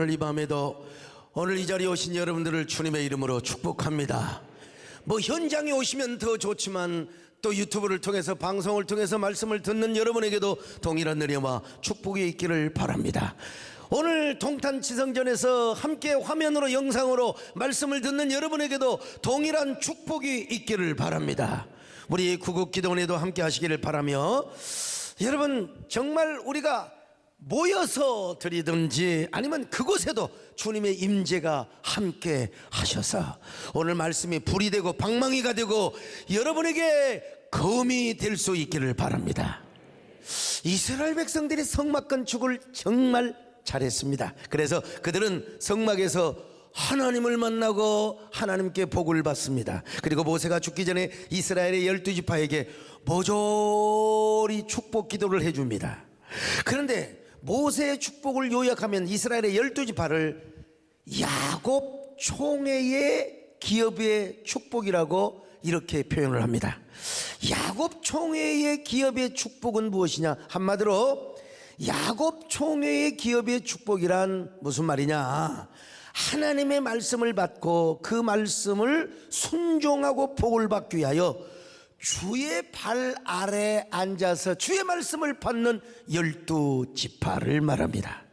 오늘 이 밤에도 오늘 이 자리에 오신 여러분들을 주님의 이름으로 축복합니다. 현장에 오시면 더 좋지만 또 유튜브를 통해서 방송을 통해서 말씀을 듣는 여러분에게도 동일한 은혜와 축복이 있기를 바랍니다. 오늘 동탄지성전에서 함께 화면으로 영상으로 말씀을 듣는 여러분에게도 동일한 축복이 있기를 바랍니다. 우리 구국기도원에도 함께 하시기를 바라며, 여러분 정말 우리가 모여서 드리든지 아니면 그곳에도 주님의 임재가 함께 하셔서 오늘 말씀이 불이 되고 방망이가 되고 여러분에게 검이 될 수 있기를 바랍니다. 이스라엘 백성들이 성막 건축을 정말 잘했습니다. 그래서 그들은 성막에서 하나님을 만나고 하나님께 복을 받습니다. 그리고 모세가 죽기 전에 이스라엘의 12지파에게 모조리 축복 기도를 해줍니다. 그런데 모세의 축복을 요약하면 이스라엘의 12지파를 야곱 총회의 기업의 축복이라고 이렇게 표현을 합니다. 야곱 총회의 기업의 축복은 무엇이냐? 한마디로 야곱 총회의 기업의 축복이란 무슨 말이냐? 하나님의 말씀을 받고 그 말씀을 순종하고 복을 받기 위하여 주의 발 아래 앉아서 주의 말씀을 받는 12지파를 말합니다.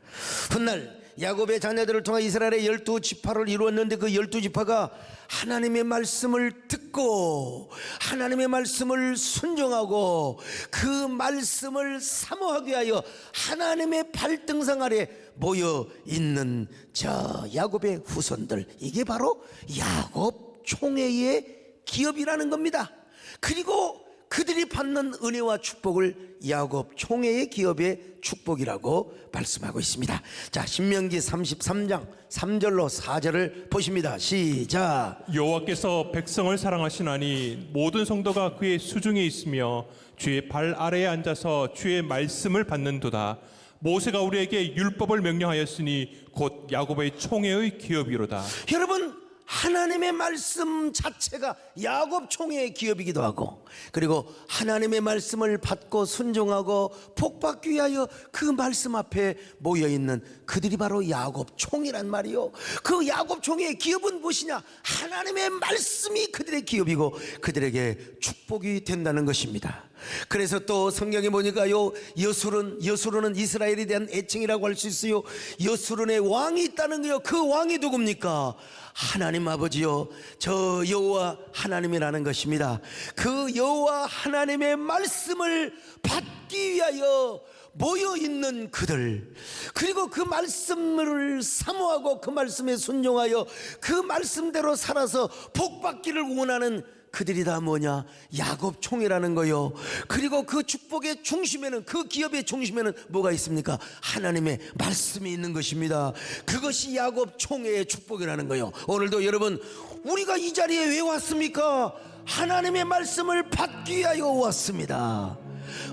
훗날 야곱의 자녀들을 통해 이스라엘의 12지파를 이루었는데 그 12지파가 하나님의 말씀을 듣고 하나님의 말씀을 순종하고 그 말씀을 사모하기 위하여 하나님의 발등상 아래 모여 있는 저 야곱의 후손들, 이게 바로 야곱 총회의 기업이라는 겁니다. 그리고 그들이 받는 은혜와 축복을 야곱 총회의 기업의 축복이라고 말씀하고 있습니다. 자, 신명기 33장 3절로 4절을 보십니다. 시작. 여호와께서 백성을 사랑하시나니 모든 성도가 그의 수중에 있으며 주의 발 아래에 앉아서 주의 말씀을 받는도다. 모세가 우리에게 율법을 명령하였으니 곧 야곱의 총회의 기업이로다. 여러분, 하나님의 말씀 자체가 야곱 총회의 기업이기도 하고, 그리고 하나님의 말씀을 받고 순종하고 복받기 위하여 그 말씀 앞에 모여있는 그들이 바로 야곱 총이란 말이요. 그 야곱 총회의 기업은 무엇이냐? 하나님의 말씀이 그들의 기업이고 그들에게 축복이 된다는 것입니다. 그래서 또 성경에 보니까요, 여수론은 이스라엘에 대한 애칭이라고 할 수 있어요. 여수론의 왕이 있다는 거요. 그 왕이 누굽니까? 하나님 아버지요, 저 여호와 하나님이라는 것입니다. 그 여호와 하나님의 말씀을 받기 위하여 모여있는 그들, 그리고 그 말씀을 사모하고 그 말씀에 순종하여 그 말씀대로 살아서 복받기를 원하는 그들이 다 뭐냐? 야곱 총회라는 거요. 그리고 그 축복의 중심에는, 그 기업의 중심에는 뭐가 있습니까? 하나님의 말씀이 있는 것입니다. 그것이 야곱 총회의 축복이라는 거요. 오늘도 여러분, 우리가 이 자리에 왜 왔습니까? 하나님의 말씀을 받기 위하여 왔습니다.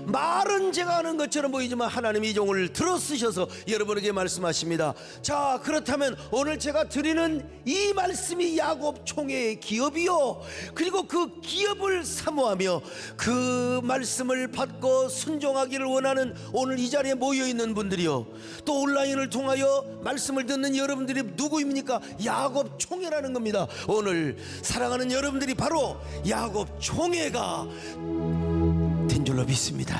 말은 제가 하는 것처럼 보이지만 하나님이 이 종을 들어 쓰셔서 여러분에게 말씀하십니다. 자, 그렇다면 오늘 제가 드리는 이 말씀이 야곱 총회의 기업이요, 그리고 그 기업을 사모하며 그 말씀을 받고 순종하기를 원하는 오늘 이 자리에 모여있는 분들이요, 또 온라인을 통하여 말씀을 듣는 여러분들이 누구입니까? 야곱 총회라는 겁니다. 오늘 사랑하는 여러분들이 바로 야곱 총회가 된 줄로 믿습니다.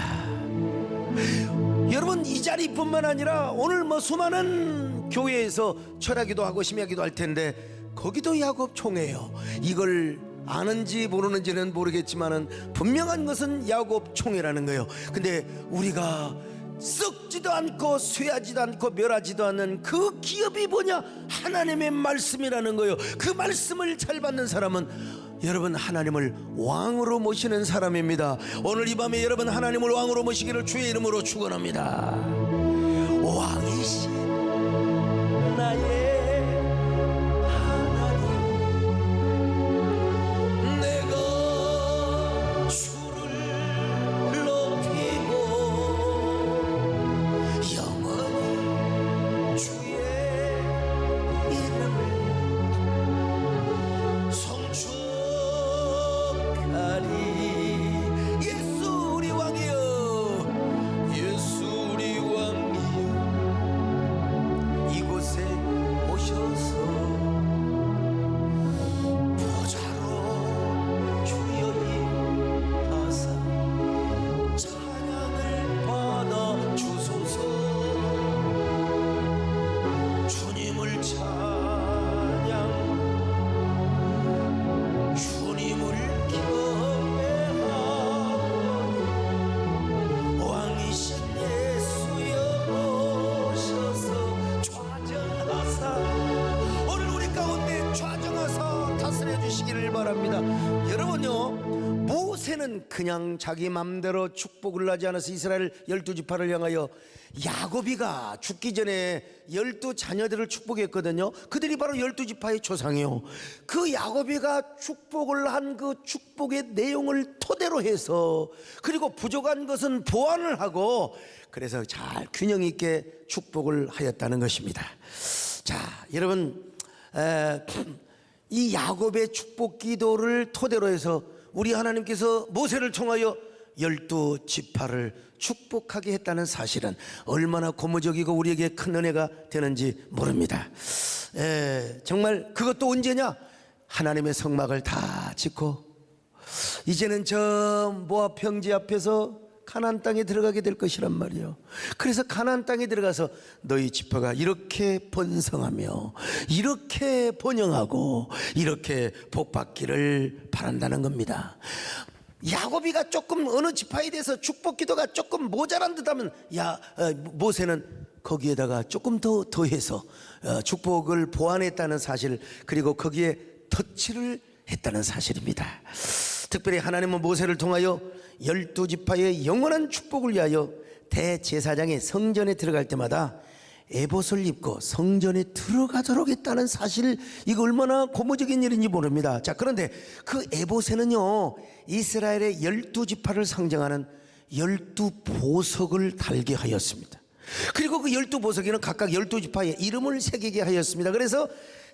여러분, 이 자리뿐만 아니라 오늘 수많은 교회에서 철야기도 하고 심야기도 할 텐데 거기도 야곱 총회예요. 이걸 아는지 모르는지는 모르겠지만은 분명한 것은 야곱 총회라는 거예요. 근데 우리가 썩지도 않고 쇠하지도 않고 멸하지도 않는 그 기업이 뭐냐? 하나님의 말씀이라는 거예요. 그 말씀을 잘 받는 사람은 여러분 하나님을 왕으로 모시는 사람입니다. 오늘 이 밤에 여러분 하나님을 왕으로 모시기를 주의 이름으로 축원합니다. 왕이신 나의 하나님, 내가 주를 높이고 영원히 주의 이름을 예수 우리 왕이여, 예수 우리 왕이여, 모세는 그냥 자기 맘대로 축복을 하지 않아서 이스라엘 12지파를 향하여 야곱이가 죽기 전에 12자녀들을 축복했거든요. 그들이 바로 12지파의 조상이요. 그 야곱이가 축복을 한 그 축복의 내용을 토대로 해서, 그리고 부족한 것은 보완을 하고, 그래서 잘 균형 있게 축복을 하였다는 것입니다. 자, 여러분, 이 야곱의 축복 기도를 토대로 해서 우리 하나님께서 모세를 통하여 12지파를 축복하게 했다는 사실은 얼마나 고무적이고 우리에게 큰 은혜가 되는지 모릅니다. 정말 그것도 언제냐? 하나님의 성막을 다 짓고 이제는 저 모압 평지 앞에서 가나안 땅에 들어가게 될 것이란 말이에요. 그래서 가나안 땅에 들어가서 너희 지파가 이렇게 번성하며 이렇게 번영하고 이렇게 복받기를 바란다는 겁니다. 야곱이가 조금 어느 지파에 대해서 축복 기도가 조금 모자란 듯하면 모세는 거기에다가 조금 더 더해서 축복을 보완했다는 사실, 그리고 거기에 터치를 했다는 사실입니다. 특별히 하나님은 모세를 통하여 12지파의 영원한 축복을 위하여 대제사장이 성전에 들어갈 때마다 에봇을 입고 성전에 들어가도록 했다는 사실, 이거 얼마나 고무적인 일인지 모릅니다. 자, 그런데 그 에봇에는요, 이스라엘의 12지파를 상징하는 12보석을 달게 하였습니다. 그리고 그 12보석에는 각각 12지파의 이름을 새기게 하였습니다. 그래서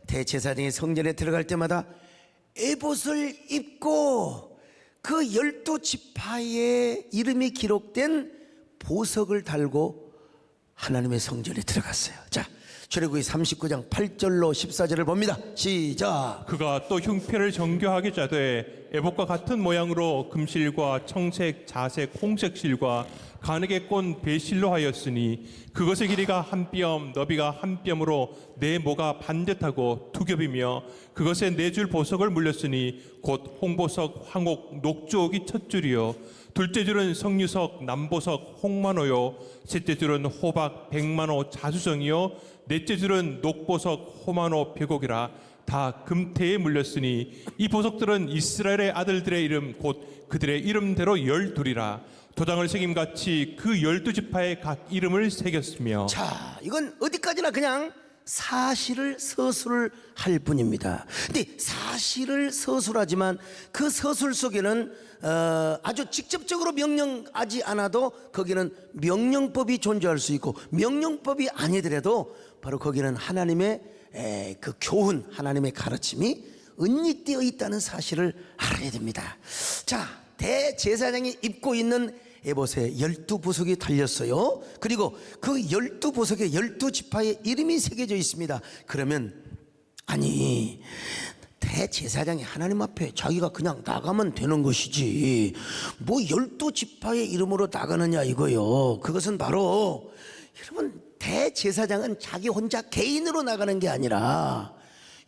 대제사장이 성전에 들어갈 때마다 에봇을 입고 그 12지파의 이름이 기록된 보석을 달고 하나님의 성전에 들어갔어요. 자, 출애굽기 39장 8절로 14절을 봅니다. 시작. 그가 또 흉패를 정교하게 짜되 에봇과 같은 모양으로 금실과 청색, 자색, 홍색 실과 가늘게 꼰 배실로 하였으니 그것의 길이가 한 뼘, 너비가 한 뼘으로 네 모가 반듯하고 두 겹이며 그것에 네 줄 보석을 물렸으니 곧 홍보석, 황옥, 녹주옥이 첫 줄이요 둘째 줄은 석류석, 남보석, 홍만호요 셋째 줄은 호박, 백만호, 자수정이요 넷째 줄은 녹보석, 호만호, 벽옥이라 다 금태에 물렸으니 이 보석들은 이스라엘의 아들들의 이름 곧 그들의 이름대로 12이라 도장을 새김같이 그 12지파의 각 이름을 새겼으며. 자, 이건 어디까지나 그냥 사실을 서술을 할 뿐입니다. 근데 사실을 서술하지만 그 서술 속에는 아주 직접적으로 명령하지 않아도 거기는 명령법이 존재할 수 있고, 명령법이 아니더라도 바로 거기는 하나님의 그 교훈, 하나님의 가르침이 은닉되어 있다는 사실을 알아야 됩니다. 자, 대제사장이 입고 있는 에봇에 12보석이 달렸어요. 그리고 그 12보석에 12지파의 이름이 새겨져 있습니다. 그러면 아니, 대제사장이 하나님 앞에 자기가 그냥 나가면 되는 것이지 뭐 12지파의 이름으로 나가느냐 이거요. 그것은 바로, 여러분, 대제사장은 자기 혼자 개인으로 나가는 게 아니라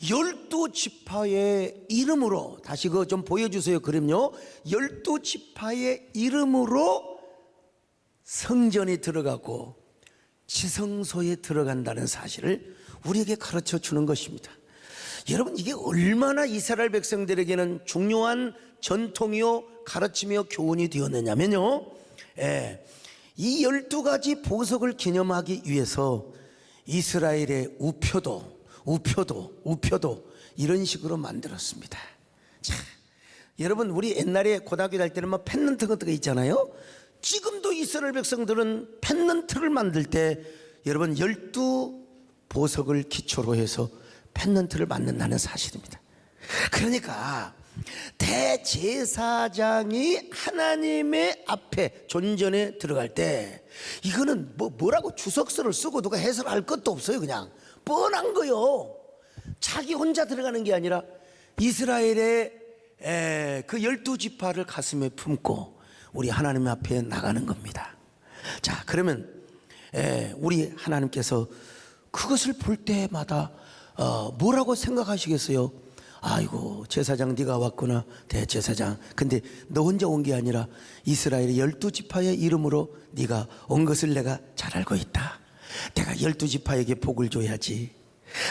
12지파의 이름으로, 다시 그거 좀 보여주세요. 그럼요, 12지파의 이름으로 성전에 들어가고 지성소에 들어간다는 사실을 우리에게 가르쳐 주는 것입니다. 여러분, 이게 얼마나 이스라엘 백성들에게는 중요한 전통이요 가르침이요 교훈이 되었느냐면요, 이 12가지 보석을 기념하기 위해서 이스라엘의 우표도 이런 식으로 만들었습니다. 자, 여러분, 우리 옛날에 고등학교 다닐 때는 뭐 펜넌트 같은 거 있잖아요. 지금도 이스라엘 백성들은 펜넌트를 만들 때 여러분 12보석을 기초로 해서 펜넌트를 만든다는 사실입니다. 그러니까 대제사장이 하나님의 앞에 존전에 들어갈 때 이거는 뭐라고 주석서를 쓰고 누가 해설할 것도 없어요. 그냥 뻔한 거요. 자기 혼자 들어가는 게 아니라 이스라엘의 그 12지파를 가슴에 품고 우리 하나님 앞에 나가는 겁니다. 자, 그러면 우리 하나님께서 그것을 볼 때마다 뭐라고 생각하시겠어요? 아이고, 제사장 네가 왔구나, 대제사장. 근데 너 혼자 온 게 아니라 이스라엘의 12지파의 이름으로 네가 온 것을 내가 잘 알고 있다. 내가 12지파에게 복을 줘야지.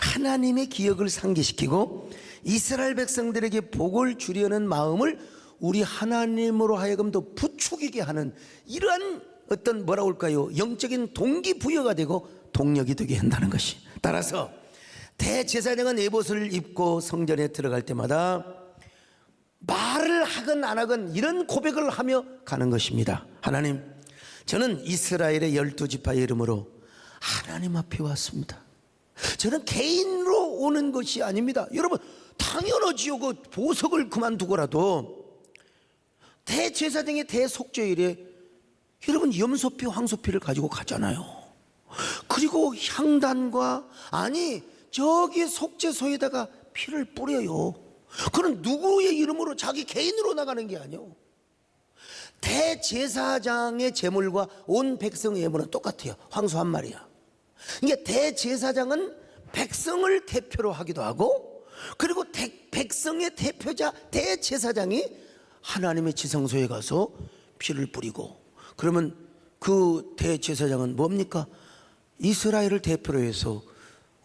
하나님의 기억을 상기시키고 이스라엘 백성들에게 복을 주려는 마음을 우리 하나님으로 하여금도 부추기게 하는 이러한 어떤 뭐라고 할까요? 영적인 동기부여가 되고 동력이 되게 한다는 것이. 따라서 대제사장은 에봇을 입고 성전에 들어갈 때마다 말을 하건 안 하건 이런 고백을 하며 가는 것입니다. 하나님, 저는 이스라엘의 12지파의 이름으로 하나님 앞에 왔습니다. 저는 개인으로 오는 것이 아닙니다. 여러분, 당연하지요. 그 보석을 그만두고라도 대제사장의 대속죄일에 여러분 염소피 황소피를 가지고 가잖아요. 그리고 향단과 아니 저기 속죄소에다가 피를 뿌려요. 그는 누구의 이름으로 자기 개인으로 나가는 게 아니에요. 대제사장의 제물과 온 백성의 예물은 똑같아요. 황소 한 마리야. 그러니까 대제사장은 백성을 대표로 하기도 하고, 그리고 백성의 대표자 대제사장이 하나님의 지성소에 가서 피를 뿌리고, 그러면 그 대제사장은 뭡니까? 이스라엘을 대표로 해서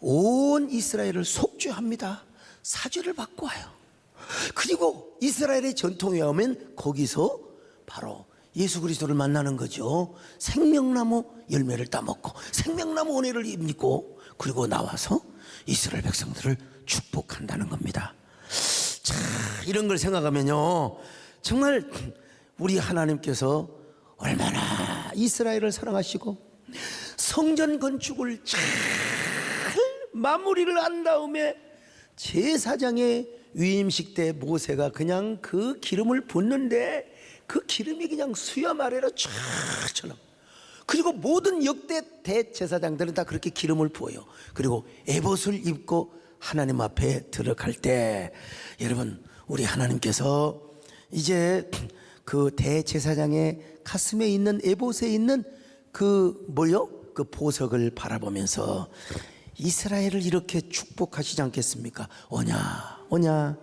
온 이스라엘을 속죄합니다. 사죄를 받고 와요. 그리고 이스라엘의 전통에 오면 거기서 바로 예수 그리스도를 만나는 거죠. 생명나무 열매를 따먹고 생명나무 은혜를 입고, 그리고 나와서 이스라엘 백성들을 축복한다는 겁니다. 자, 이런 걸 생각하면요, 정말 우리 하나님께서 얼마나 이스라엘을 사랑하시고 성전 건축을 잘 마무리를 한 다음에 제사장의 위임식 때 모세가 그냥 그 기름을 붓는데 그 기름이 그냥 수염 아래로 쫙 쳐나. 그리고 모든 역대 대제사장들은 다 그렇게 기름을 부어요. 그리고 에봇을 입고 하나님 앞에 들어갈 때, 여러분, 우리 하나님께서 이제 그 대제사장의 가슴에 있는 에봇에 있는 그 뭐요? 그 보석을 바라보면서 이스라엘을 이렇게 축복하시지 않겠습니까? 오냐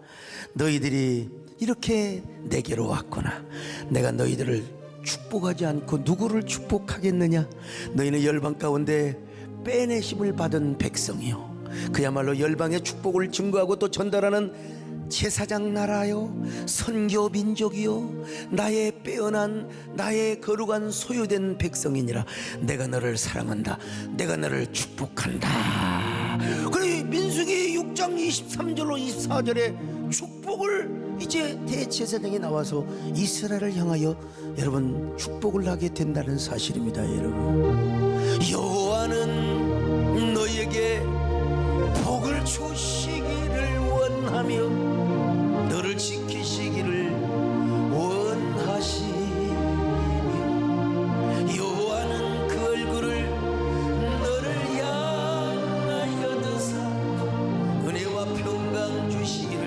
너희들이 이렇게 내게로 왔구나. 내가 너희들을 축복하지 않고 누구를 축복하겠느냐? 너희는 열방 가운데 빼내심을 받은 백성이요, 그야말로 열방의 축복을 증거하고 또 전달하는 제사장 나라요, 선교 민족이요, 나의 빼어난 나의 거룩한 소유된 백성이니라. 내가 너를 사랑한다. 내가 너를 축복한다. 그래, 민수기 6장 23절로 24절에 축복을 이제 대제사장이 나와서 이스라엘을 향하여 여러분 축복을 하게 된다는 사실입니다. 여러분, 여호와는 너에게 복을 주시기를 원하며 너를 지키시기를 원하시며, 여호와는 그 얼굴을 너를 향하여 드사 은혜와 평강 주시기를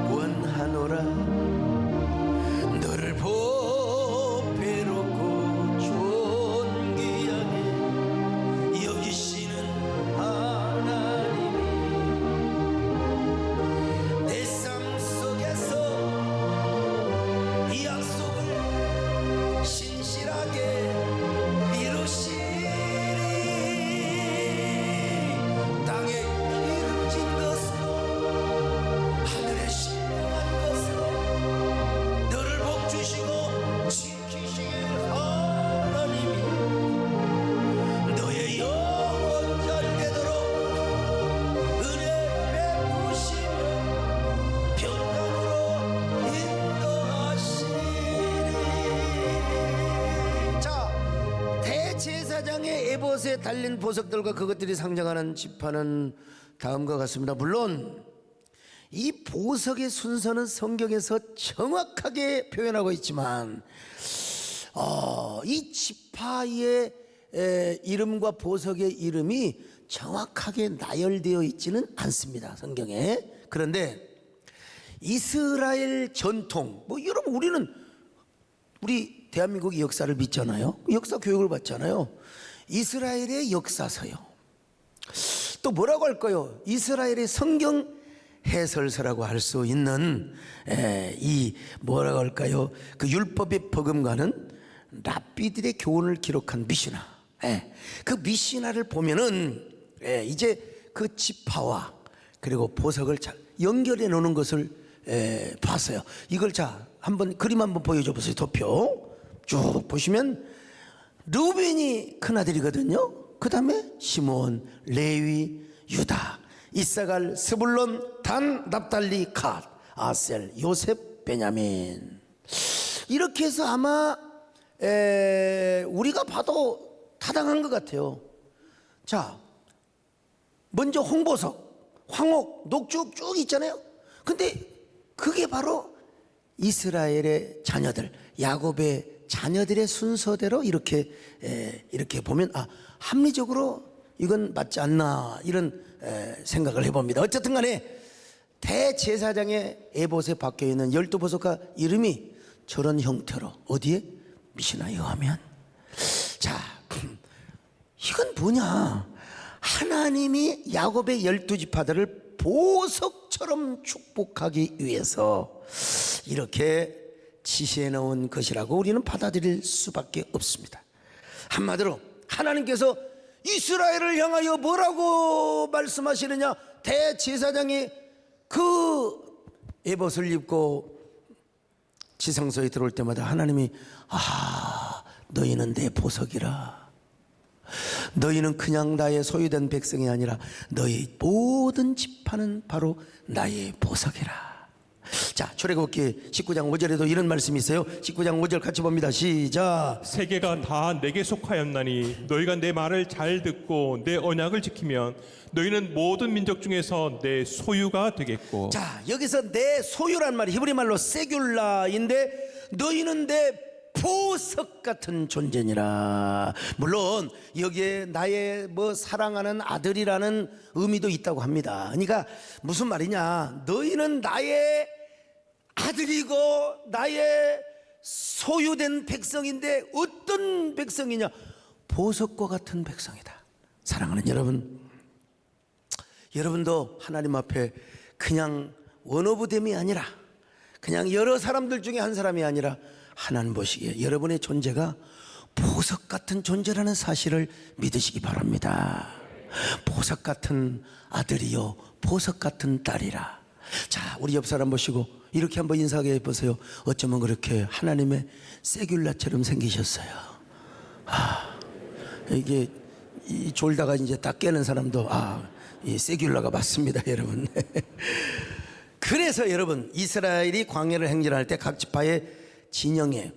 원하노라. 너를 보배롭고 존귀하게 여기시는 하나님이 내 삶 속에서 이 약속을 신실하게 이루시리. 땅에 기름진 것으로 하늘에 신령한 것으로 너를 복주시고 지키실 하나님이 너의 영혼 잘 되도록 은혜 베푸시며 평강으로 인도하시리. 자, 대제사장의 에봇에 달린 보석들과 그것들이 상징하는 지파는 다음과 같습니다. 물론 이 보석의 순서는 성경에서 정확하게 표현하고 있지만 이 지파의 이름과 보석의 이름이 정확하게 나열되어 있지는 않습니다, 성경에. 그런데 이스라엘 전통, 뭐 여러분, 우리 대한민국의 역사를 믿잖아요. 역사 교육을 받잖아요. 이스라엘의 역사서요, 또 뭐라고 할까요? 이스라엘의 성경 해설서라고 할 수 있는 이 뭐라고 할까요? 그 율법의 버금가는 랍비들의 교훈을 기록한 미시나, 그 미시나를 보면은 이제 그 지파와 그리고 보석을 잘 연결해 놓는 것을 봤어요. 이걸 자 한번 그림 한번 보여줘 보세요. 도표 쭉 보시면 르우벤이 큰아들이거든요. 그 다음에 시므온, 레위, 유다, 이사갈, 스불론, 단, 납달리, 갓, 아셀, 요셉, 베냐민. 이렇게 해서 아마 우리가 봐도 타당한 것 같아요. 자, 먼저 홍보석, 황옥, 녹죽 쭉 있잖아요. 근데 그게 바로 이스라엘의 자녀들, 야곱의 자녀들의 순서대로 이렇게 보면 합리적으로 이건 맞지 않나 이런 생각을 해봅니다. 어쨌든 간에 대제사장의 에봇에 박혀있는 12보석과 이름이 저런 형태로 어디에? 미시나에 의하면. 자, 이건 뭐냐? 하나님이 야곱의 12지파들을 보석처럼 축복하기 위해서 이렇게 지시해 놓은 것이라고 우리는 받아들일 수밖에 없습니다. 한마디로 하나님께서 이스라엘을 향하여 뭐라고 말씀하시느냐? 대제사장이 그 에봇을 입고 지성소에 들어올 때마다 하나님이 너희는 내 보석이라. 너희는 그냥 나의 소유된 백성이 아니라 너희 모든 지파는 바로 나의 보석이라. 자, 출애굽기 19장 5절에도 이런 말씀이 있어요. 19장 5절 같이 봅니다. 시작. 세계가 다 내게 속하였나니 너희가 내 말을 잘 듣고 내 언약을 지키면 너희는 모든 민족 중에서 내 소유가 되겠고. 자, 여기서 내 소유란 말이 히브리 말로 세귤라인데 너희는 내 보석 같은 존재니라. 물론 여기에 나의 사랑하는 아들이라는 의미도 있다고 합니다. 그러니까 무슨 말이냐? 너희는 나의 아들이고 나의 소유된 백성인데 어떤 백성이냐? 보석과 같은 백성이다. 사랑하는 여러분, 여러분도 하나님 앞에 그냥 원오브댐이 아니라 그냥 여러 사람들 중에 한 사람이 아니라 하나님 보시기에 여러분의 존재가 보석 같은 존재라는 사실을 믿으시기 바랍니다. 보석 같은 아들이요 보석 같은 딸이라. 자, 우리 옆 사람 보시고 이렇게 한번 인사하게 해보세요. 어쩌면 그렇게 하나님의 세귤라처럼 생기셨어요. 이게 졸다가 이제 딱 깨는 사람도 이 세귤라가 맞습니다, 여러분. 그래서 여러분, 이스라엘이 광야를 행진할 때 각 지파의 진영에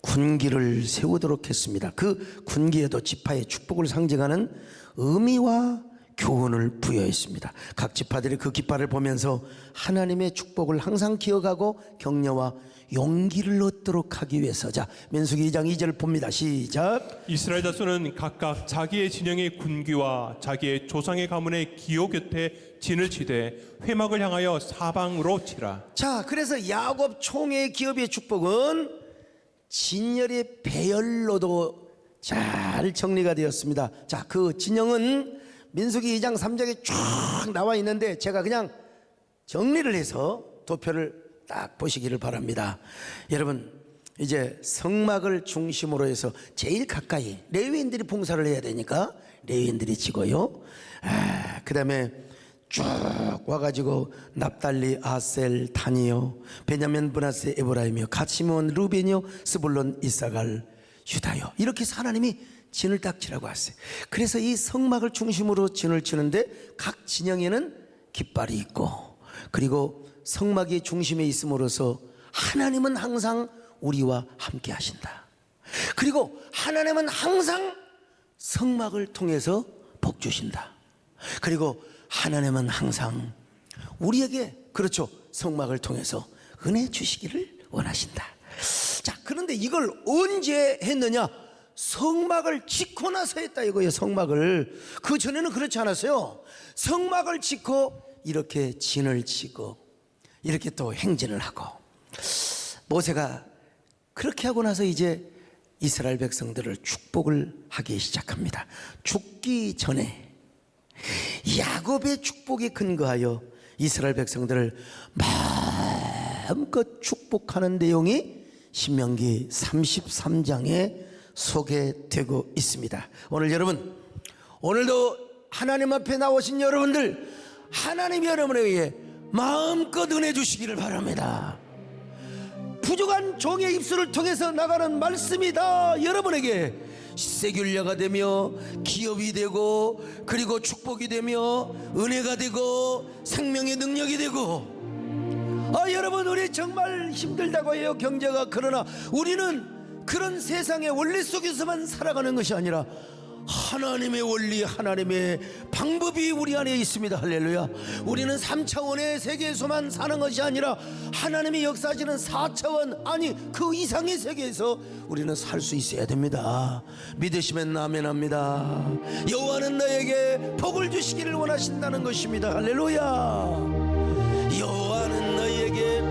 군기를 세우도록 했습니다. 그 군기에도 지파의 축복을 상징하는 의미와 교훈을 부여했습니다. 각 지파들이 그 깃발을 보면서 하나님의 축복을 항상 기억하고 격려와 용기를 얻도록 하기 위해서. 자, 민수기 2장 2절 봅니다. 시작. 이스라엘 자손은 각각 자기의 진영의 군기와 자기의 조상의 가문의 기호 곁에 진을 치되 회막을 향하여 사방으로 치라. 자, 그래서 야곱 총회의 기업의 축복은 진열의 배열로도 잘 정리가 되었습니다. 자, 그 진영은 민수기 2장 3절에 쫙 나와 있는데 제가 그냥 정리를 해서 도표를 딱 보시기를 바랍니다. 여러분, 이제 성막을 중심으로 해서 제일 가까이 레위인들이 봉사를 해야 되니까 레위인들이 지고요. 그 다음에 쭉 와가지고 납달리, 아셀, 다니요, 베냐민, 브나세, 에브라임이요, 갓, 시므온, 루벤이요, 스불론, 이사갈, 유다요. 이렇게 해서 하나님이 진을 딱 치라고 하세요. 그래서 이 성막을 중심으로 진을 치는데 각 진영에는 깃발이 있고, 그리고 성막이 중심에 있음으로써 하나님은 항상 우리와 함께 하신다. 그리고 하나님은 항상 성막을 통해서 복 주신다. 그리고 하나님은 항상 우리에게, 그렇죠, 성막을 통해서 은혜 주시기를 원하신다. 자, 그런데 이걸 언제 했느냐? 성막을 짓고 나서 했다 이거예요. 성막을. 그 전에는 그렇지 않았어요. 성막을 짓고 이렇게 진을 치고 이렇게 또 행진을 하고. 모세가 그렇게 하고 나서 이제 이스라엘 백성들을 축복을 하기 시작합니다. 죽기 전에 야곱의 축복에 근거하여 이스라엘 백성들을 마음껏 축복하는 내용이 신명기 33장에 소개되고 있습니다. 오늘 여러분, 오늘도 하나님 앞에 나오신 여러분들, 하나님이 여러분에게 마음껏 은혜 주시기를 바랍니다. 부족한 종의 입술을 통해서 나가는 말씀이다. 여러분에게 세균려가 되며 기업이 되고 그리고 축복이 되며 은혜가 되고 생명의 능력이 되고. 여러분, 우리 정말 힘들다고 해요, 경제가. 그러나 우리는 그런 세상의 원리 속에서만 살아가는 것이 아니라 하나님의 원리, 하나님의 방법이 우리 안에 있습니다. 할렐루야. 우리는 3차원의 세계에서만 사는 것이 아니라 하나님이 역사하시는 4차원, 아니 그 이상의 세계에서 우리는 살 수 있어야 됩니다. 믿으시면 아멘합니다. 여호와는 너에게 복을 주시기를 원하신다는 것입니다. 할렐루야. 여호와는 너에게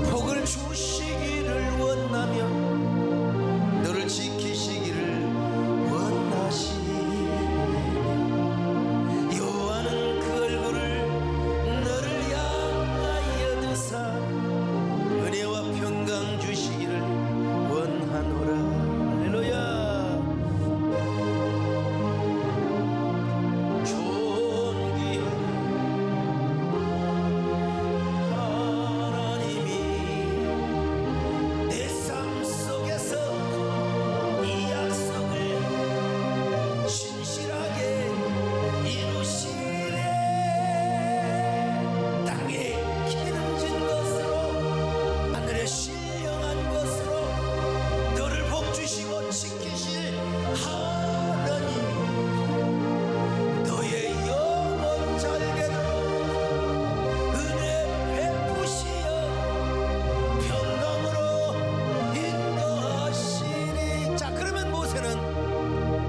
복을 주시기를 원하며 너를 지키시기를 여호와는 그 얼굴을 너를 향하여 드사 은혜와 평강 주시기를 원하노라. 할렐루야. 존귀한 하나님이 내 삶 속에서 이 약속을 신실하게 이루시네. 땅에 기름진 것으로 하늘에 신령한 것으로 너를 복주시고 지키실 하나님이 너의 영혼 잘게로 은혜 베푸시어 평강으로 인도하시니. 자, 그러면 모세는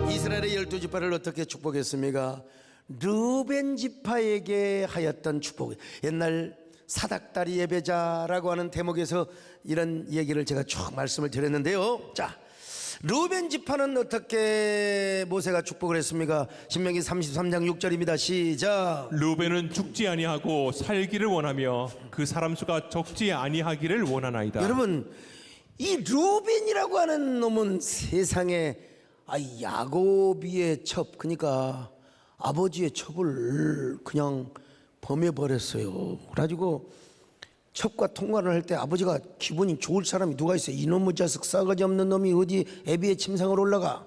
이스라엘의 12지파를 어떻게 축복했습니까? 르벤 지파에게 하였던 축복. 옛날 사닥다리 예배자라고 하는 대목에서 이런 얘기를 제가 쭉 말씀을 드렸는데요. 자, 르벤 지파는 어떻게 모세가 축복을 했습니까? 신명기 33장 6절입니다. 시작. 루벤은 죽지 아니하고 살기를 원하며 그 사람 수가 적지 아니하기를 원하나이다. 여러분, 이 르벤이라고 하는 놈은 세상에 야곱의 첩, 그러니까 아버지의 첩을 그냥 범해버렸어요. 그래가지고 첩과 통화를 할 때 아버지가 기분이 좋을 사람이 누가 있어요? 이놈의 자식 싸가지 없는 놈이 어디 애비의 침상을 올라가.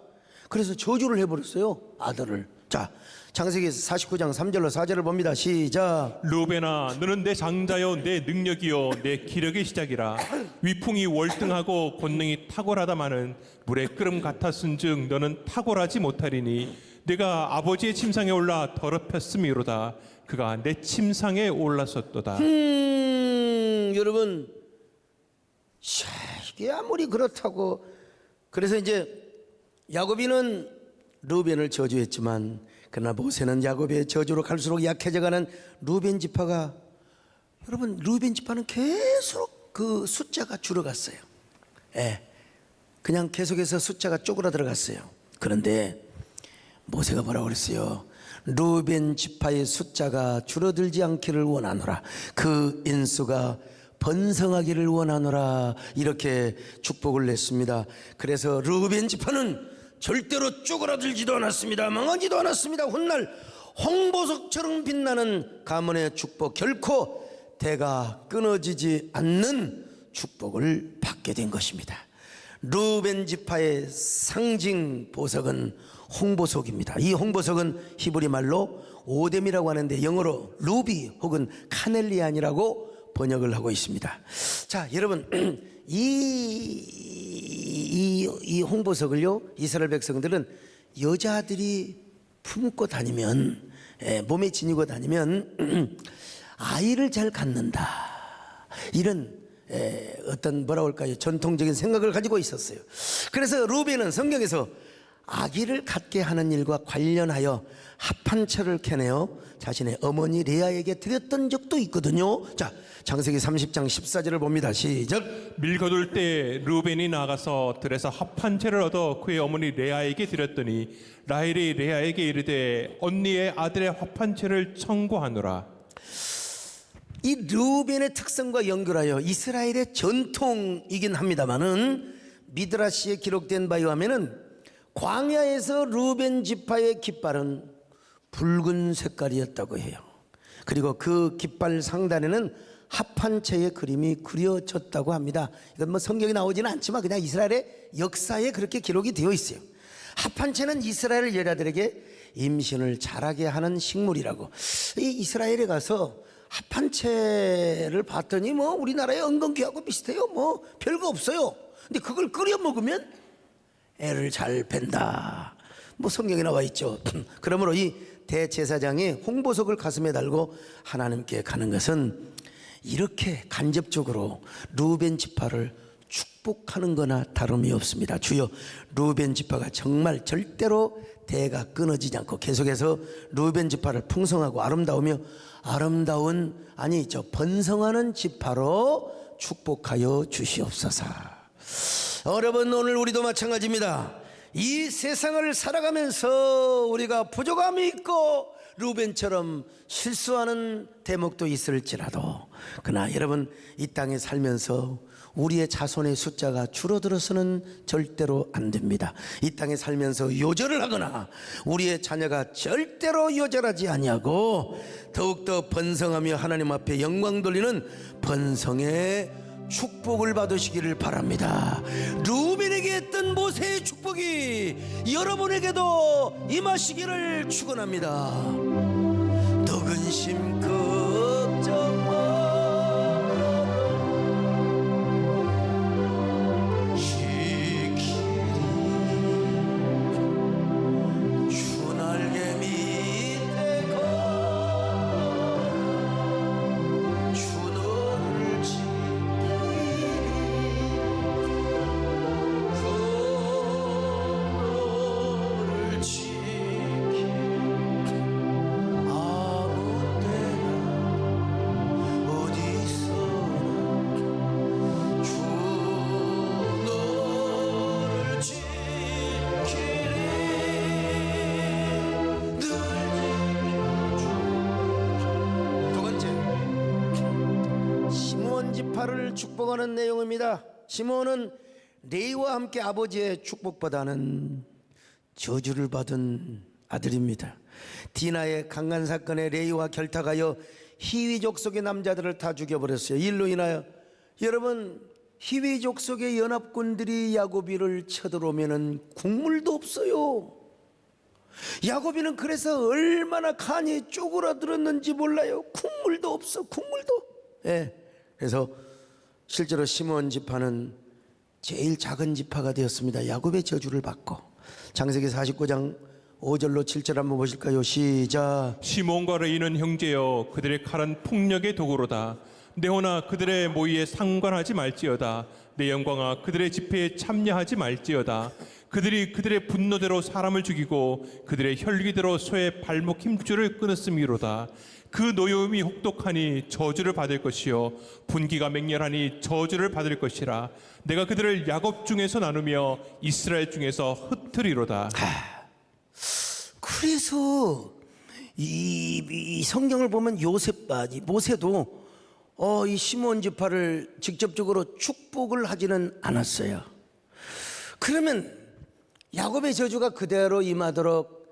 그래서 저주를 해버렸어요, 아들을. 자, 창세기 49장 3절로 4절을 봅니다. 시작. 루벤아, 너는 내 장자여 내 능력이요 내 기력의 시작이라. 위풍이 월등하고 권능이 탁월하다마는 물의 끓음 같았은즉 너는 탁월하지 못하리니 내가 아버지의 침상에 올라 더럽혔음이로다. 그가 내 침상에 올랐었도다. 여러분, 이게 아무리 그렇다고, 그래서 이제 야곱이는 르벤을 저주했지만 그러나 모세는 야곱의 저주로 갈수록 약해져가는 르벤 지파가, 여러분, 르벤 지파는 계속 그 숫자가 줄어갔어요. 그냥 계속해서 숫자가 쪼그라들어갔어요. 그런데 모세가 뭐라고 그랬어요? 르벤 지파의 숫자가 줄어들지 않기를 원하노라. 그 인수가 번성하기를 원하노라. 이렇게 축복을 냈습니다. 그래서 르벤 지파는 절대로 쪼그라들지도 않았습니다. 망하지도 않았습니다. 훗날 홍보석처럼 빛나는 가문의 축복, 결코 대가 끊어지지 않는 축복을 받게 된 것입니다. 르벤 지파의 상징 보석은 홍보석입니다. 이 홍보석은 히브리 말로 오뎀이라고 하는데 영어로 루비 혹은 카넬리안이라고 번역을 하고 있습니다. 자, 여러분, 이 홍보석을요, 이스라엘 백성들은 여자들이 품고 다니면, 몸에 지니고 다니면 아이를 잘 갖는다, 이런 어떤 뭐라고 할까요, 전통적인 생각을 가지고 있었어요. 그래서 루벤은 성경에서 아기를 갖게 하는 일과 관련하여 합한처를 캐내어 자신의 어머니 레아에게 드렸던 적도 있거든요. 자, 창세기 30장 14절을 봅니다. 시작. 밀 거둘 때 르벤이 나가서 들에서 합한채를 얻어 그의 어머니 레아에게 드렸더니 라헬이 레아에게 이르되 언니의 아들의 합한채를 청구하노라. 이 르벤의 특성과 연결하여 이스라엘의 전통이긴 합니다만은 미드라시에 기록된 바에 의하면은 광야에서 르벤 지파의 깃발은 붉은 색깔이었다고 해요. 그리고 그 깃발 상단에는 합판체의 그림이 그려졌다고 합니다. 이건 뭐 성경에 나오지는 않지만 그냥 이스라엘의 역사에 그렇게 기록이 되어 있어요. 합판체는 이스라엘 여자들에게 임신을 잘하게 하는 식물이라고. 이 이스라엘에 가서 합판체를 봤더니 뭐 우리나라의 엉겅퀴하고 비슷해요. 뭐 별거 없어요. 근데 그걸 끓여 먹으면 애를 잘 뺀다. 뭐 성경에 나와 있죠. 그러므로 이 대제사장이 홍보석을 가슴에 달고 하나님께 가는 것은 이렇게 간접적으로 루벤 지파를 축복하는 거나 다름이 없습니다. 주여, 루벤 지파가 정말 절대로 대가 끊어지지 않고 계속해서 루벤 지파를 풍성하고 아름다우며 번성하는 지파로 축복하여 주시옵소서. 여러분, 오늘 우리도 마찬가지입니다. 이 세상을 살아가면서 우리가 부족함이 있고 루벤처럼 실수하는 대목도 있을지라도, 그러나 여러분, 이 땅에 살면서 우리의 자손의 숫자가 줄어들어서는 절대로 안 됩니다. 이 땅에 살면서 요절을 하거나 우리의 자녀가 절대로 요절하지 아니하고 더욱더 번성하며 하나님 앞에 영광 돌리는 번성의 축복을 받으시기를 바랍니다. 루벤에게 했던 모세의 축복이 여러분에게도 임하시기를 축원합니다. 너 근심 걱정 마, 지키리 주 날개 밑에 가 주 너를 지파를 축복하는 내용입니다. 시므온은 레위와 함께 아버지의 축복보다는 저주를 받은 아들입니다. 디나의 강간 사건에 레위와 결탁하여 히위족 속의 남자들을 다 죽여버렸어요. 일로 인하여 여러분, 히위족 속의 연합군들이 야고비를 쳐들어오면은 국물도 없어요. 야고비는 그래서 얼마나 간이 쪼그라들었는지 몰라요. 국물도 없어, 국물도. 예. 그래서 실제로 시므온 지파는 제일 작은 지파가 되었습니다. 야곱의 저주를 받고. 창세기 49장 5절로 7절 한번 보실까요? 시작. 시몬과 레위는 형제여, 그들의 칼은 폭력의 도구로다. 네오나 그들의 모의에 상관하지 말지어다. 내 영광아 그들의 집회에 참여하지 말지어다. 그들이 그들의 분노대로 사람을 죽이고 그들의 혈기대로 소의 발목 힘줄을 끊었음이로다. 그 노여움이 혹독하니 저주를 받을 것이요 분기가 맹렬하니 저주를 받을 것이라. 내가 그들을 야곱 중에서 나누며 이스라엘 중에서 흩으리로다. 그래서 이 성경을 보면 모세도 이 시므온 지파를 직접적으로 축복을 하지는 않았어요. 그러면 야곱의 저주가 그대로 임하도록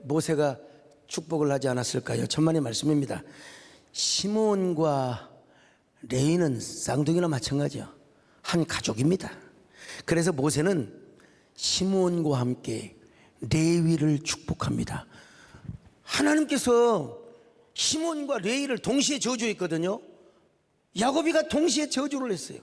모세가 축복을 하지 않았을까요? 천만의 말씀입니다. 시므온과 레위는 쌍둥이나 마찬가지요. 한 가족입니다. 그래서 모세는 시므온과 함께 레위를 축복합니다. 하나님께서 시므온과 레위를 동시에 저주했거든요. 야곱이가 동시에 저주를 했어요.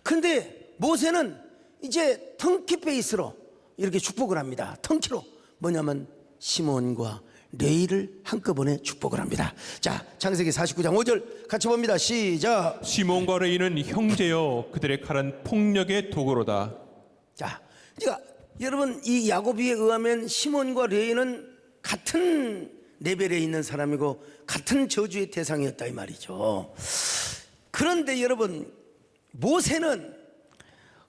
근데 모세는 이제 턴키 베이스로 이렇게 축복을 합니다. 턴키로. 뭐냐면 시므온과 레위를 한꺼번에 축복을 합니다. 자, 창세기 49장 5절 같이 봅니다. 시작. 시몬과 레위는 형제여, 그들의 칼은 폭력의 도구로다. 자, 그러니까 여러분, 이 야고비에 의하면 시몬과 레위는 같은 레벨에 있는 사람이고 같은 저주의 대상이었다 이 말이죠. 그런데 여러분, 모세는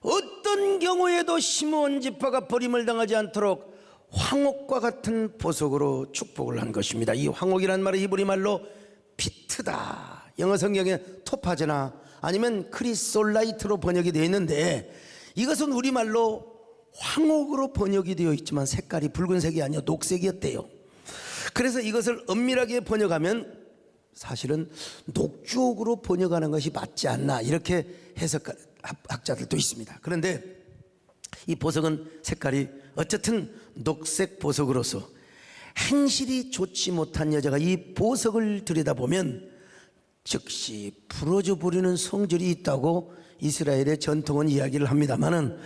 어떤 경우에도 시므온 지파가 버림을 당하지 않도록 황옥과 같은 보석으로 축복을 한 것입니다. 이 황옥이란 말은 히브리 말로 피트다. 영어 성경에 토파즈나 아니면 크리솔라이트로 번역이 되어 있는데, 이것은 우리말로 황옥으로 번역이 되어 있지만 색깔이 붉은색이 아니라 녹색이었대요. 그래서 이것을 엄밀하게 번역하면 사실은 녹주옥으로 번역하는 것이 맞지 않나 이렇게 해석하는 학자들도 있습니다. 그런데 이 보석은 색깔이 어쨌든 녹색 보석으로서 행실이 좋지 못한 여자가 이 보석을 들여다보면 즉시 부러져 버리는 성질이 있다고 이스라엘의 전통은 이야기를 합니다마는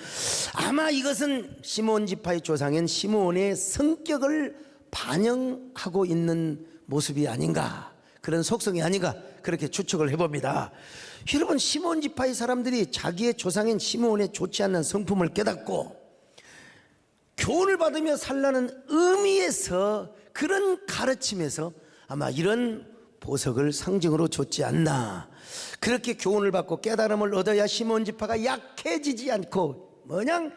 아마 이것은 시므온 지파의 조상인 시므온의 성격을 반영하고 있는 모습이 아닌가, 그런 속성이 아닌가 그렇게 추측을 해봅니다. 여러분, 시므온 지파의 사람들이 자기의 조상인 시므온의 좋지 않는 성품을 깨닫고 교훈을 받으며 살라는 의미에서, 그런 가르침에서 아마 이런 보석을 상징으로 줬지 않나, 그렇게 교훈을 받고 깨달음을 얻어야 시므온 지파가 약해지지 않고 뭐냥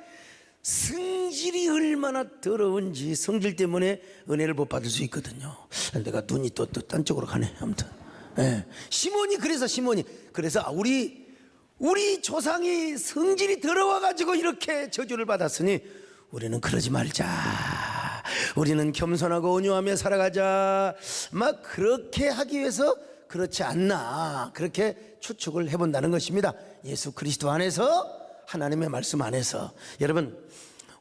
성질이 얼마나 더러운지 성질 때문에 은혜를 못 받을 수 있거든요. 내가 눈이 또 딴 쪽으로 가네. 아무튼 시므온이 그래서 우리 조상이 성질이 더러워가지고 이렇게 저주를 받았으니 우리는 그러지 말자, 우리는 겸손하고 온유하며 살아가자, 막 그렇게 하기 위해서 그렇지 않나, 그렇게 추측을 해본다는 것입니다. 예수 그리스도 안에서, 하나님의 말씀 안에서. 여러분,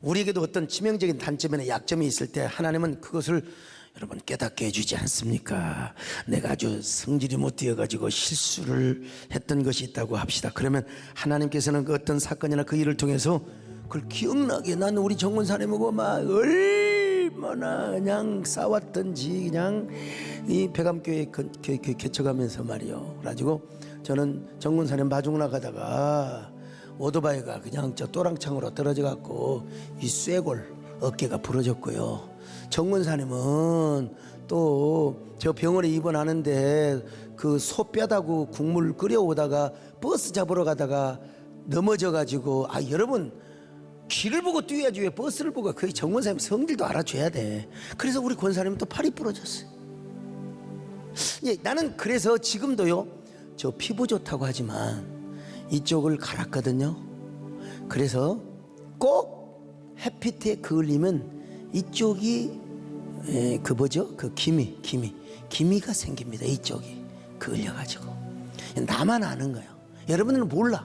우리에게도 어떤 치명적인 단점이나 약점이 있을 때 하나님은 그것을 여러분 깨닫게 해주지 않습니까? 내가 아주 성질이 못 되어가지고 실수를 했던 것이 있다고 합시다. 그러면 하나님께서는 그 어떤 사건이나 그 일을 통해서 그걸 기억나게, 나는 우리 정문사님하고 막 얼마나 그냥 싸웠던지 그냥 이 백암교회 개척하면서 말이요. 그래가지고 저는 정문사님 마중 나가다가 오토바이가 그냥 저 또랑창으로 떨어져 갖고 이 쇠골 어깨가 부러졌고요. 정문사님은 또 저 병원에 입원하는데 그 소뼈다구 국물 끓여오다가 버스 잡으러 가다가 넘어져 가지고, 여러분 길을 보고 뛰어야지 왜 버스를 보고. 그 정문사님 성질도 알아줘야 돼. 그래서 우리 권사님은 또 팔이 부러졌어요. 나는 그래서 지금도요, 저 피부 좋다고 하지만 이쪽을 갈았거든요. 그래서 꼭 햇빛에 그을리면 이쪽이 그 뭐죠? 그 기미가 생깁니다. 이쪽이 그을려가지고. 나만 아는 거예요. 여러분들은 몰라.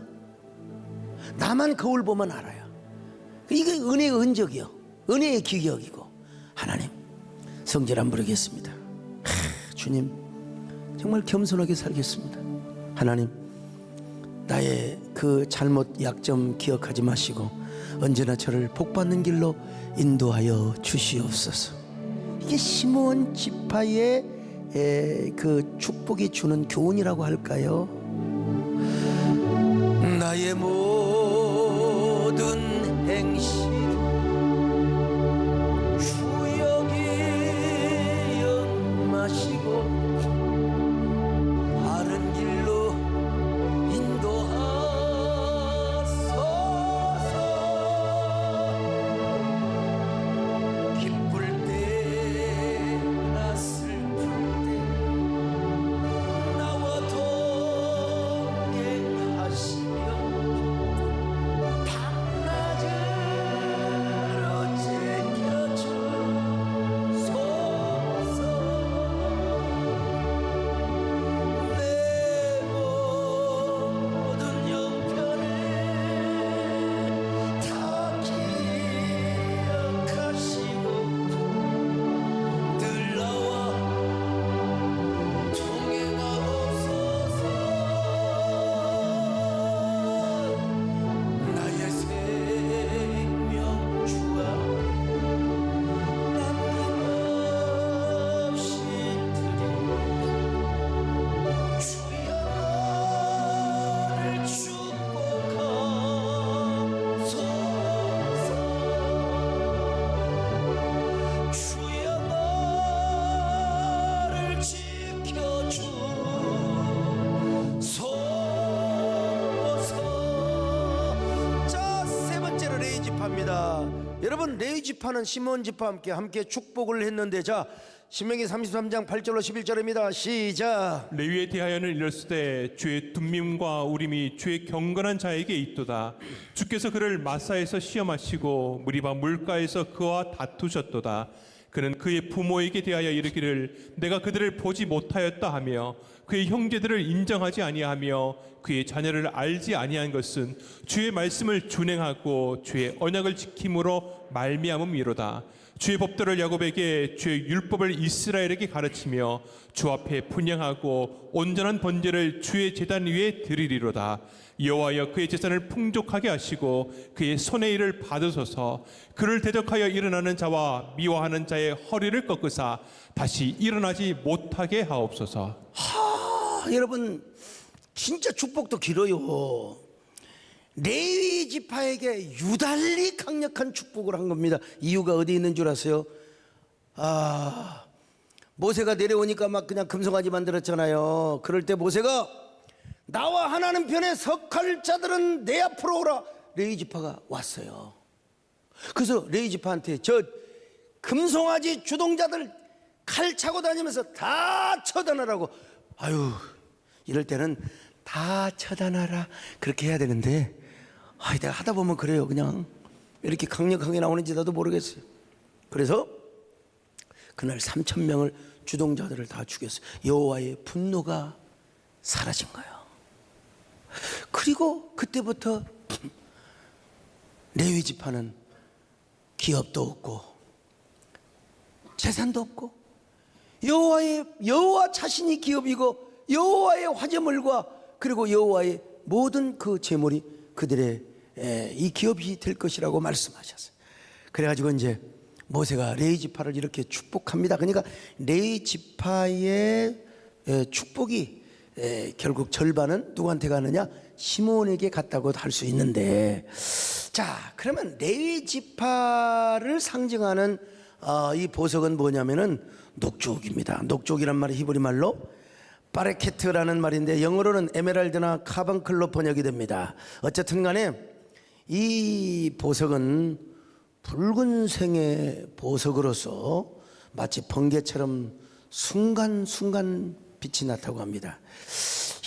나만 거울 보면 알아요. 이게 은혜의 흔적이요, 은혜의 기억이고. 하나님, 성질 안 부리겠습니다. 주님, 정말 겸손하게 살겠습니다. 하나님, 나의 그 잘못 약점 기억하지 마시고 언제나 저를 복받는 길로 인도하여 주시옵소서. 이게 시므온 지파의 그 축복이 주는 교훈이라고 할까요? 나의 모든 행실 주여기 영마시고 바른 길로 인도하소서. 기쁠 때나 슬플 때 나와 동행하시며 밤낮으로 지켜주소서. 내 모든 형편을 다 기억하시고 늘 나와 동행하옵소서. 나의 생명 주와 남김없이 드리 주여 나를 축복하소서. 주여 나를 지켜주소서. 자, 세 번째로 레위 지파입니다. 여러분, 레위 지파는 시므온 지파와 함께 축복을 했는데, 자, 신명기 33장 8절로 11절입니다. 시작. 레위에 대하여는 이르시되 주의 둠밈과 우림이 주의 경건한 자에게 있도다. 주께서 그를 마사에서 시험하시고 무리바 물가에서 그와 다투셨도다. 그는 그의 부모에게 대하여 이르기를 내가 그들을 보지 못하였다 하며 그의 형제들을 인정하지 아니하며 그의 자녀를 알지 아니한 것은 주의 말씀을 준행하고 주의 언약을 지킴으로 말미암음이로다. 주의 법도를 야곱에게 주의 율법을 이스라엘에게 가르치며 주 앞에 분향하고 온전한 번제를 주의 제단 위에 드리리로다. 여호와여 그의 재산을 풍족하게 하시고 그의 손의 일을 받으소서. 그를 대적하여 일어나는 자와 미워하는 자의 허리를 꺾으사 다시 일어나지 못하게 하옵소서. 여러분 진짜 축복도 길어요. 레위 지파에게 유달리 강력한 축복을 한 겁니다. 이유가 어디 있는 줄 아세요? 모세가 내려오니까 막 그냥 금송아지 만들었잖아요. 그럴 때 모세가 나와 하나님 편에 석할 자들은 내 앞으로 오라. 레위 지파가 왔어요. 그래서 레위 지파한테 저 금송아지 주동자들 칼 차고 다니면서 다 처단하라고. 아유, 이럴 때는 다 처단하라 그렇게 해야 되는데 내가 하다 보면 그래요. 그냥 이렇게 강력하게 나오는지 나도 모르겠어요. 그래서 그날 3,000명을 주동자들을 다 죽였어요. 여호와의 분노가 사라진 거예요. 그리고 그때부터 레위 지파는 기업도 없고 재산도 없고 여호와 자신이 기업이고 여호와의 화제물과 그리고 여호와의 모든 그 재물이 그들의 이 기업이 될 것이라고 말씀하셨어요. 그래가지고 이제 모세가 레위 지파를 이렇게 축복합니다. 그러니까 레위 지파의 축복이 결국 절반은 누구한테 가느냐? 시몬에게 갔다고 할 수 있는데, 자 그러면 레위 지파를 상징하는 이 보석은 뭐냐면은 녹족입니다. 녹족이란 말이 히브리 말로 바레케트라는 말인데 영어로는 에메랄드나 카방클로 번역이 됩니다. 어쨌든 간에 이 보석은 붉은색의 보석으로서 마치 번개처럼 순간순간 빛이 났다고 합니다.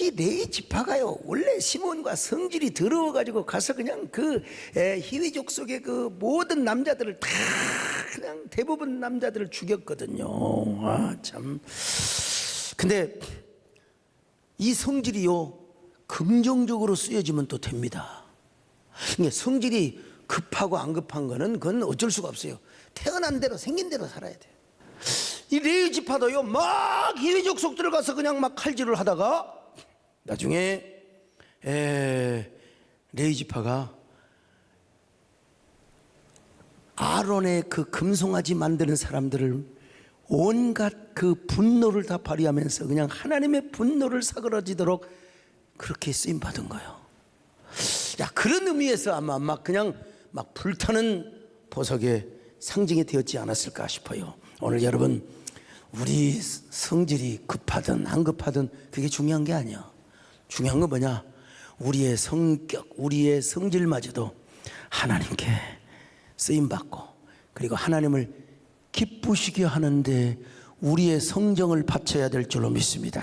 이 레위 지파가요 원래 시몬과 성질이 더러워가지고 가서 그냥 그 히위족 속의 그 모든 남자들을 다 그냥 대부분 남자들을 죽였거든요. 참. 근데 이 성질이요 긍정적으로 쓰여지면 또 됩니다. 그러니까 성질이 급하고 안 급한 거는 그건 어쩔 수가 없어요. 태어난 대로 생긴 대로 살아야 돼요. 이 레위 지파도요 막 히위족 속들을 가서 그냥 막 칼질을 하다가 나중에 레위 지파가 아론의 그 금송아지 만드는 사람들을 온갖 그 분노를 다 발휘하면서 그냥 하나님의 분노를 사그라지도록 그렇게 쓰임 받은 거예요. 야, 그런 의미에서 아마 막 그냥 막 불타는 보석의 상징이 되었지 않았을까 싶어요. 오늘 여러분 우리 성질이 급하든 안 급하든 그게 중요한 게 아니야. 중요한 건 뭐냐? 우리의 성격, 우리의 성질마저도 하나님께 쓰임 받고 그리고 하나님을 기쁘시게 하는데 우리의 성정을 바쳐야 될 줄로 믿습니다.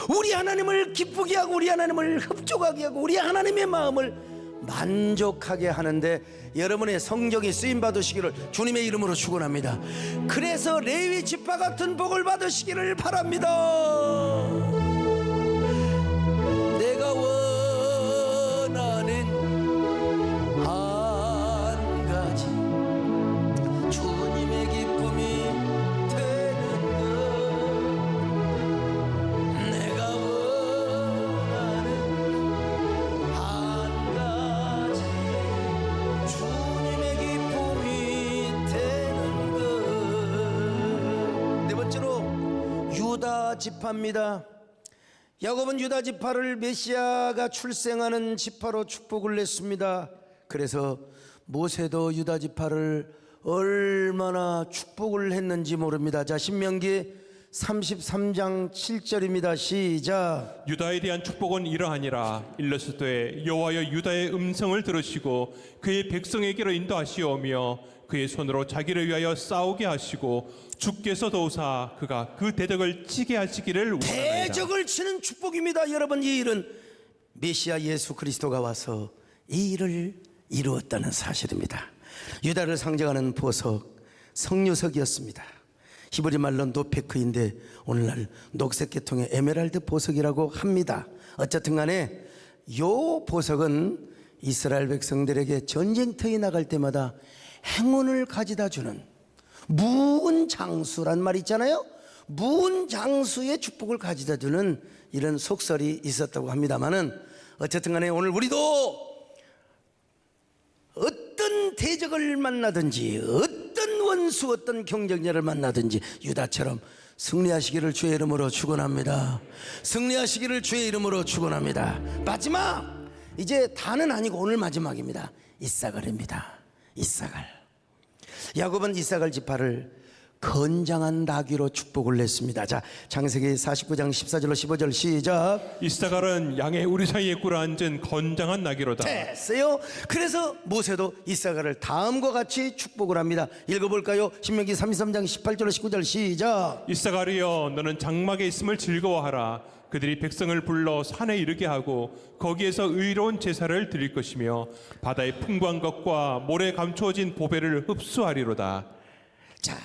우리 하나님을 기쁘게 하고 우리 하나님을 흡족하게 하고 우리 하나님의 마음을 만족하게 하는데 여러분의 성정이 쓰임 받으시기를 주님의 이름으로 축원합니다. 그래서 레위 지파 같은 복을 받으시기를 바랍니다. 내가 원하는 한 가지 주님의 기쁨이 되는 것 내가 원하는 한 가지 주님의 기쁨이 되는 것. 네 번째로 유다 지파입니다. 야곱은 유다 지파를 메시아가 출생하는 지파로 축복을 냈습니다. 그래서 모세도 유다 지파를 얼마나 축복을 했는지 모릅니다. 자, 신명기 33장 7절입니다. 시작. 유다에 대한 축복은 이러하니라. 일러스되 여호와여 유다의 음성을 들으시고 그의 백성에게로 인도하시오며 그의 손으로 자기를 위하여 싸우게 하시고 주께서 도우사 그가 그 대적을 치게 하시기를 원하나이다. 대적을 치는 축복입니다. 여러분, 이 일은 메시아 예수 그리스도가 와서 이 일을 이루었다는 사실입니다. 유다를 상징하는 보석, 석류석이었습니다. 히브리 말로 노페크인데 오늘날 녹색 계통의 에메랄드 보석이라고 합니다. 어쨌든 간에 요 보석은 이스라엘 백성들에게 전쟁터에 나갈 때마다 행운을 가져다 주는 무은장수란 말 있잖아요. 무은장수의 축복을 가져다 주는 이런 속설이 있었다고 합니다만은 어쨌든 간에 오늘 우리도 어떤 대적을 만나든지 어떤 원수 어떤 경쟁자를 만나든지 유다처럼 승리하시기를 주의 이름으로 축원합니다. 승리하시기를 주의 이름으로 축원합니다. 마지막 이제 다는 아니고 오늘 마지막입니다. 이사갈입니다. 이사갈. 야곱은 이사갈 지파를 건장한 나귀로 축복을 냈습니다. 자, 창세기 49장 14절로 15절 시작. 이사갈은 양의 우리 사이에 꿇어앉은 건장한 나귀로다. 됐어요. 그래서 모세도 이사갈을 다음과 같이 축복을 합니다. 읽어볼까요? 신명기 33장 18절로 19절 시작. 이사갈이여 너는 장막에 있음을 즐거워하라. 그들이 백성을 불러 산에 이르게 하고 거기에서 의로운 제사를 드릴 것이며 바다의 풍부한 것과 모래 감추어진 보배를 흡수하리로다. 자,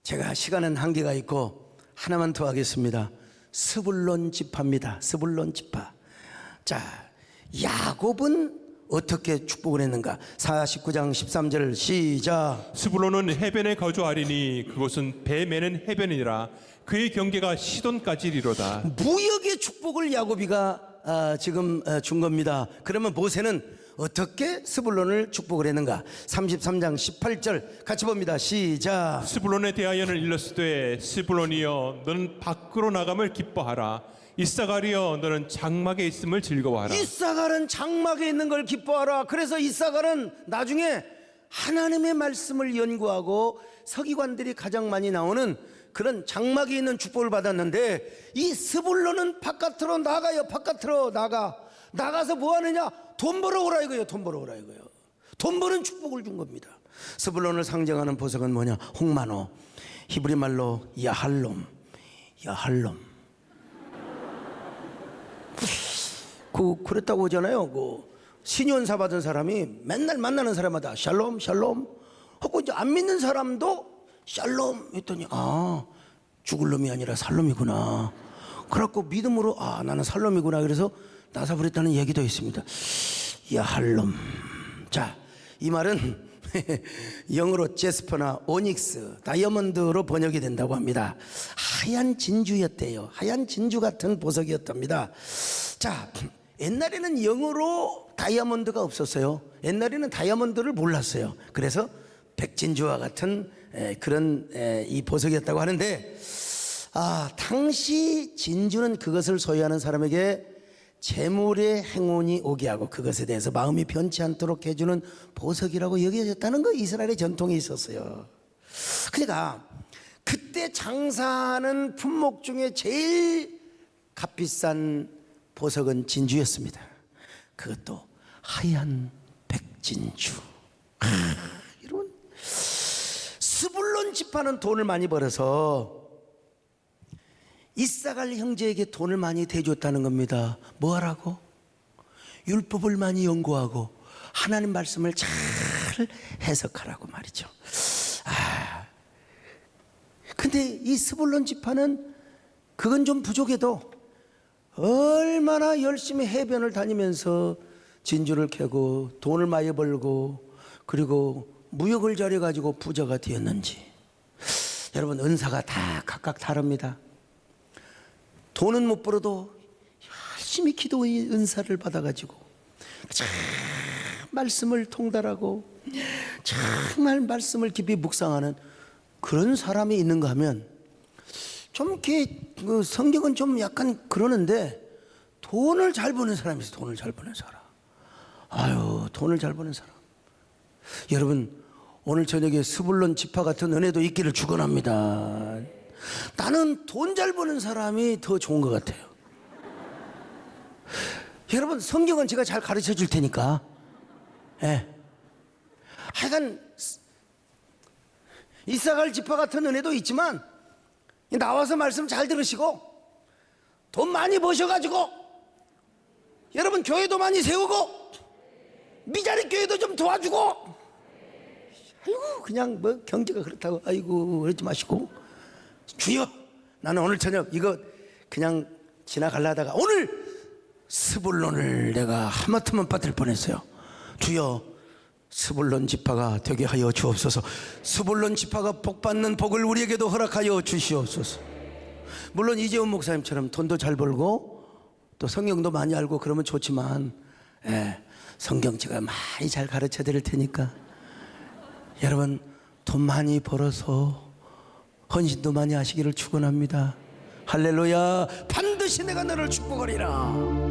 제가 시간은 한계가 있고 하나만 더 하겠습니다. 스불론 지파입니다. 스불론 지파. 자, 야곱은 어떻게 축복을 했는가? 49장 13절 시작. 스불론은 해변에 거주하리니 그곳은 배 매는 해변이라 그의 경계가 시돈까지 이르로다. 무역의 축복을 야곱이가 지금 준 겁니다. 그러면 모세는 어떻게 스불론을 축복을 했는가? 33장 18절 같이 봅니다. 시작. 스불론에 대하여는 일렀으되 스불론이여 너는 밖으로 나감을 기뻐하라. 이사갈이여 너는 장막에 있음을 즐거워하라. 이사갈은 장막에 있는 걸 기뻐하라. 그래서 이사갈은 나중에 하나님의 말씀을 연구하고 서기관들이 가장 많이 나오는 그런 장막에 있는 축복을 받았는데 이 스불론은 바깥으로 나가요. 바깥으로 나가서 뭐 하느냐? 돈 벌어오라 이거예요. 돈 벌어오라 이거예요. 돈 버는 축복을 준 겁니다. 스불론을 상징하는 보석은 뭐냐? 홍만호, 히브리 말로 야할롬. 그랬다고 하잖아요. 신년사 받은 사람이 맨날 만나는 사람마다 샬롬 하고 이제 안 믿는 사람도 샬롬 했더니 죽을 놈이 아니라 살롬이구나. 그래갖고 믿음으로 나는 살롬이구나. 그래서 나사부렸다는 얘기도 있습니다. 야할롬. 자, 이 말은 영어로 제스퍼나 오닉스, 다이아몬드로 번역이 된다고 합니다. 하얀 진주였대요. 하얀 진주 같은 보석이었답니다. 자, 옛날에는 영어로 다이아몬드가 없었어요. 옛날에는 다이아몬드를 몰랐어요. 그래서 백진주와 같은 그런 이 보석이었다고 하는데 당시 진주는 그것을 소유하는 사람에게 재물의 행운이 오게 하고 그것에 대해서 마음이 변치 않도록 해주는 보석이라고 여겨졌다는 거 이스라엘의 전통이 있었어요. 그러니까 그때 장사하는 품목 중에 제일 값비싼 보석은 진주였습니다. 그것도 하얀 백진주. 여러분, 스불론 지파는 돈을 많이 벌어서 이사갈 형제에게 돈을 많이 대줬다는 겁니다. 뭐 하라고? 율법을 많이 연구하고 하나님 말씀을 잘 해석하라고 말이죠. 근데 이 스불론 지파는 그건 좀 부족해도 얼마나 열심히 해변을 다니면서 진주를 캐고 돈을 많이 벌고 그리고 무역을 잘해가지고 부자가 되었는지. 여러분, 은사가 다 각각 다릅니다. 돈은 못 벌어도 열심히 기도의 은사를 받아가지고 참 말씀을 통달하고 정말 말씀을 깊이 묵상하는 그런 사람이 있는가 하면 좀 이렇게 성경은 좀 약간 그러는데 돈을 잘 버는 사람이 있어요. 돈을 잘 버는 사람. 돈을 잘 버는 사람. 여러분, 오늘 저녁에 스불론 지파 같은 은혜도 있기를 축원합니다. 나는 돈 잘 버는 사람이 더 좋은 것 같아요. 여러분, 성경은 제가 잘 가르쳐 줄 테니까. 하여간 이사갈 지파 같은 은혜도 있지만 나와서 말씀 잘 들으시고 돈 많이 버셔가지고 여러분 교회도 많이 세우고 미자리 교회도 좀 도와주고 아이고 그냥 뭐 경제가 그렇다고 아이고 그러지 마시고 주여 나는 오늘 저녁 이거 그냥 지나가려다가 오늘 스불론을 내가 하마터면 빠뜨릴 뻔했어요. 주여 스불론 지파가 되게 하여 주옵소서. 스불론 지파가 복받는 복을 우리에게도 허락하여 주시옵소서. 물론 이재훈 목사님처럼 돈도 잘 벌고 또 성경도 많이 알고 그러면 좋지만 성경 제가 많이 잘 가르쳐 드릴 테니까 여러분 돈 많이 벌어서 헌신도 많이 하시기를 축원합니다. 할렐루야. 반드시 내가 너를 축복하리라.